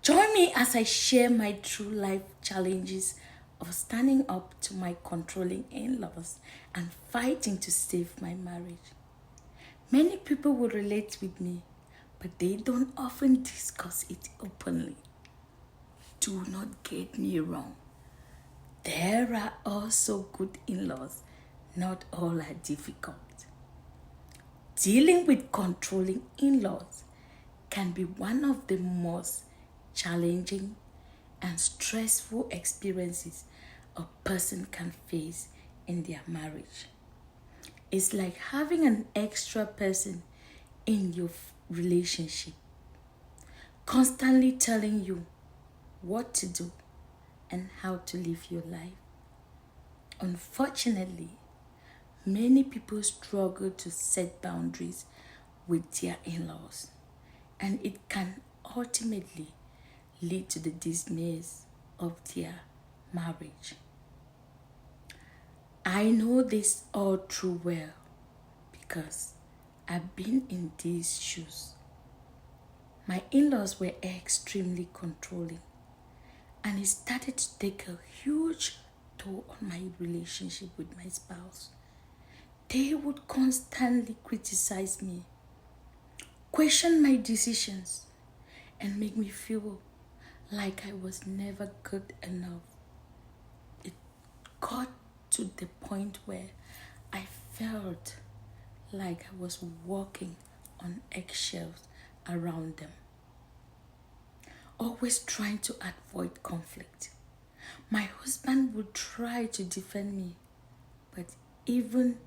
Join me as I share my true life challenges of standing up to my controlling in-laws and fighting to save my marriage. Many people will relate with me, but they don't often discuss it openly. Do not get me wrong. There are also good in-laws. Not all are difficult. Dealing with controlling in-laws can be one of the most challenging and stressful experiences a person can face in their marriage. It's like having an extra person in your relationship, constantly telling you what to do and how to live your life. Unfortunately, many people struggle to set boundaries with their in-laws, and it can ultimately lead to the dismiss of their marriage. I know this all too well because I've been in these shoes. My in-laws were extremely controlling, and it started to take a huge toll on my relationship with my spouse. They would constantly criticize me, question my decisions, and make me feel like I was never good enough. It got to the point where I felt like I was walking on eggshells around them, always trying to avoid conflict. My husband would try to defend me, but even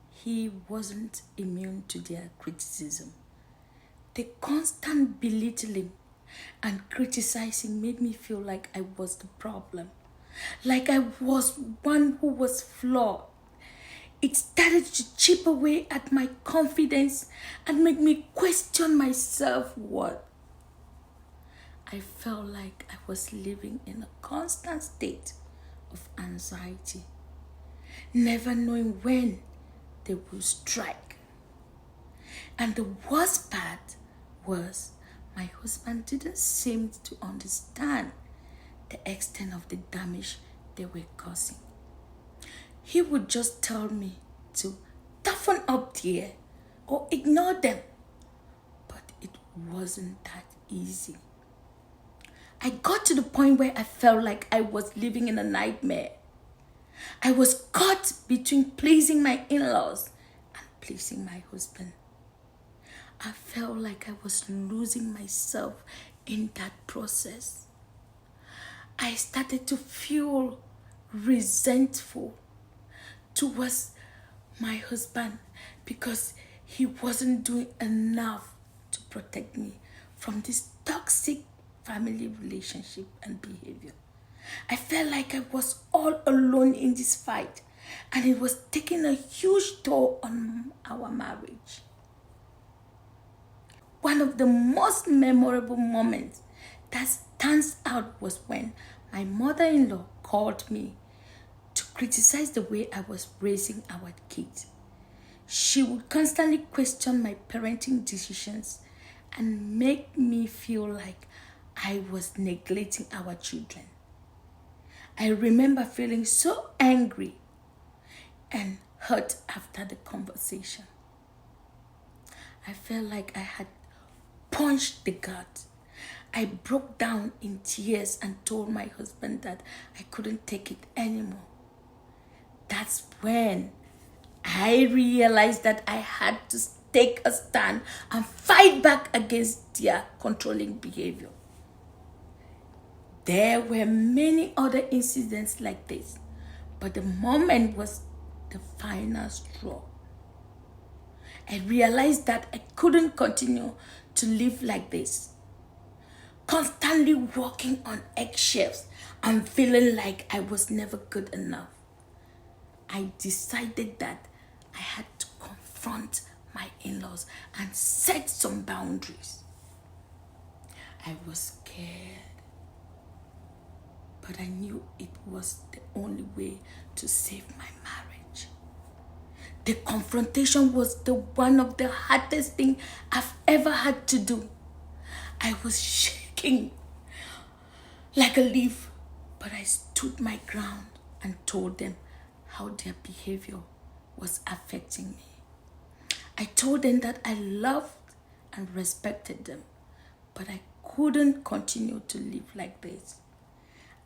he wasn't immune to their criticism. The constant belittling and criticizing made me feel like I was the problem, like I was one who was flawed. It started to chip away at my confidence and make me question my self-worth. I felt like I was living in a constant state of anxiety, never knowing when they would strike. And the worst part was my husband didn't seem to understand the extent of the damage they were causing. He would just tell me to toughen up there or ignore them. But it wasn't that easy. I got to the point where I felt like I was living in a nightmare. I was caught between pleasing my in-laws and pleasing my husband. I felt like I was losing myself in that process. I started to feel resentful towards my husband because he wasn't doing enough to protect me from this toxic family relationship and behavior. I felt like I was all alone in this fight, and it was taking a huge toll on our marriage. One of the most memorable moments that stands out was when my mother-in-law called me to criticize the way I was raising our kids. She would constantly question my parenting decisions and make me feel like I was neglecting our children. I remember feeling so angry and hurt after the conversation. I felt like I had punched the gut. I broke down in tears and told my husband that I couldn't take it anymore. That's when I realized that I had to take a stand and fight back against their controlling behavior. There were many other incidents like this, but the moment was the final straw. I realized that I couldn't continue to live like this, constantly walking on eggshells and feeling like I was never good enough. I decided that I had to confront my in-laws and set some boundaries. I was scared, but I knew it was the only way to save my marriage. The confrontation was one of the hardest things I've ever had to do. I was shaking, like a leaf, but I stood my ground and told them how their behavior was affecting me. I told them that I loved and respected them, but I couldn't continue to live like this.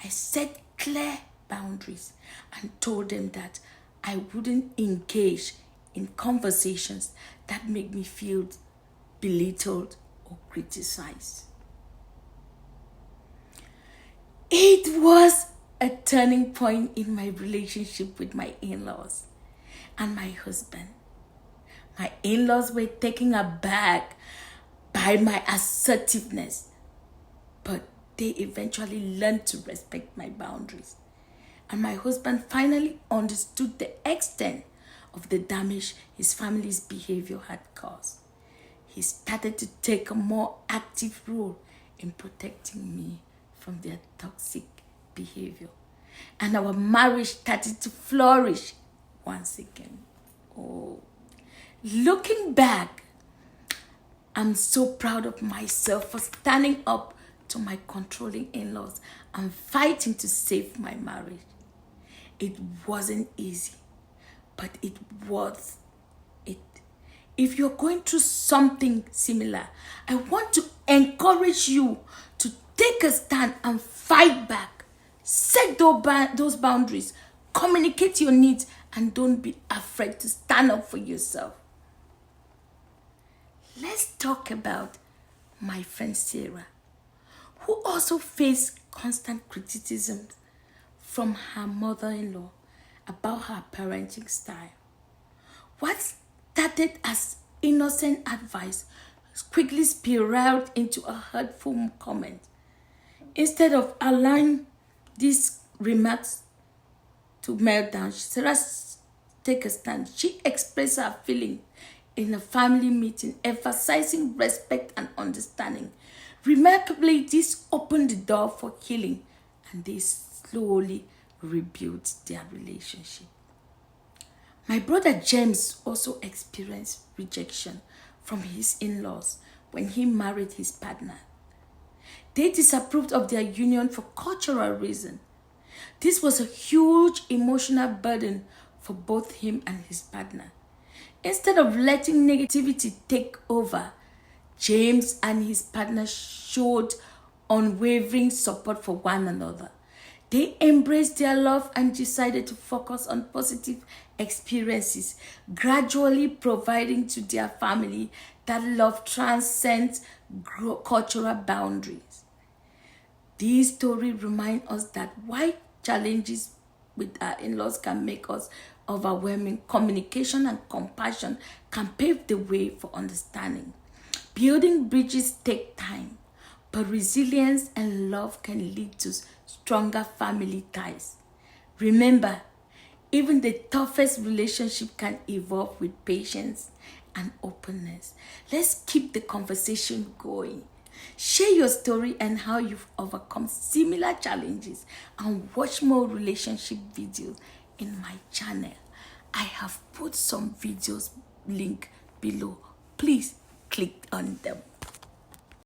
I set clear boundaries and told them that I wouldn't engage in conversations that make me feel belittled or criticized. It was a turning point in my relationship with my in-laws and my husband. My in-laws were taken aback by my assertiveness, but they eventually learned to respect my boundaries. And my husband finally understood the extent of the damage his family's behavior had caused. He started to take a more active role in protecting me from their toxic behavior. And our marriage started to flourish once again. Oh, looking back, I'm so proud of myself for standing up to my controlling in-laws and fighting to save my marriage. It wasn't easy, but it was it. If you're going through something similar, I want to encourage you to take a stand and fight back. Set those boundaries, communicate your needs, and don't be afraid to stand up for yourself. Let's talk about my friend Sarah, who also faced constant criticism from her mother-in-law about her parenting style. What started as innocent advice quickly spiraled into a hurtful comment. Instead of allowing these remarks to melt down, Sarah take a stand. She expressed her feeling in a family meeting, emphasizing respect and understanding. Remarkably, this opened the door for healing, and they slowly rebuilt their relationship. My brother James also experienced rejection from his in-laws when he married his partner. They disapproved of their union for cultural reasons. This was a huge emotional burden for both him and his partner. Instead of letting negativity take over, James and his partner showed unwavering support for one another. They embraced their love and decided to focus on positive experiences, gradually providing to their family that love transcends cultural boundaries. These stories remind us that while challenges with our in-laws can make us overwhelming, communication and compassion can pave the way for understanding. Building bridges take time, but resilience and love can lead to stronger family ties. Remember, even the toughest relationship can evolve with patience and openness. Let's keep the conversation going. Share your story and how you've overcome similar challenges, and watch more relationship videos in my channel. I have put some videos link below. Please click on them.